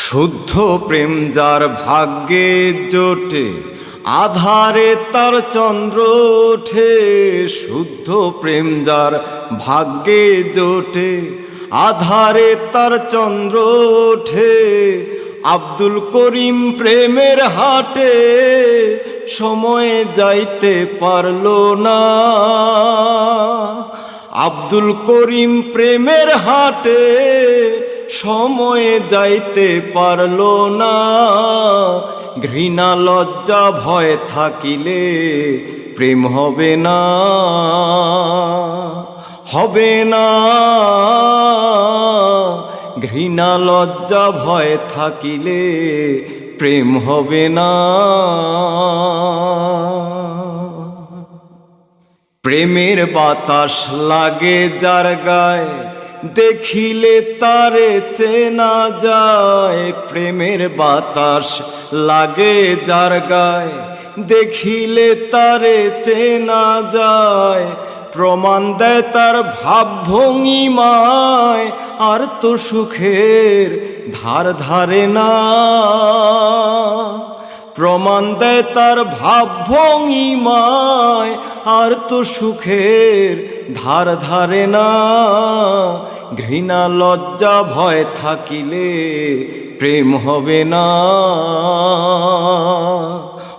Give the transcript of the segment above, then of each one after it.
শুদ্ধ প্রেম যার ভাগ্যে জোটে, আধারে তার চন্দ্র ওঠে। শুদ্ধ প্রেম যার ভাগ্যে জোটে, আধারে তার চন্দ্র ওঠে। আব্দুল করিম প্রেমের হাটে সময়ে যাইতে পারল না। আব্দুল করিম প্রেমের হাটে সময়ে যাইতে পারল না। ঘৃণা লজ্জা ভয় থাকিলে প্রেম হবে না, হবে না। ঘৃণা লজ্জা ভয় থাকিলে প্রেম হবে না। প্রেমের বাতাস লাগে যার গায়ে, দেখিলে তারে চেনা যায়। প্রেমের বাতাস লাগে যার গায়ে, দেখিলে তারে চেনা যায়। প্রমাণ দেয় তার ভাব ভঙ্গিমায়, আর তো সুখের ধার ধারে না। প্রমাণ দেয় তার ভাব ভঙ্গিমায়, আর তো সুখের ধার ধারে না। ঘৃণা লজ্জা ভয় থাকিলে প্রেম হবে না,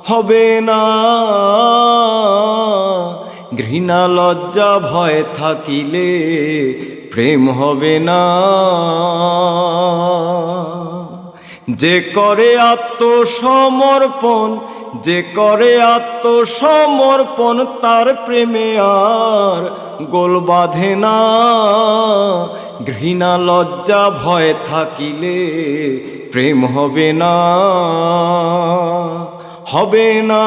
হবে না। ঘৃণা লজ্জা ভয় থাকিলে প্রেম হবে না। যে করে আত্মসমর্পণ, যে করে আত্মসমর্পণ, তার প্রেমে আর গোল বাঁধে না। ঘৃণা লজ্জা ভয় থাকিলে প্রেম হবে না, হবে না।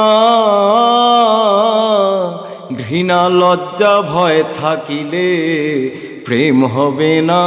ঘৃণা লজ্জা ভয় থাকিলে প্রেম হবে না।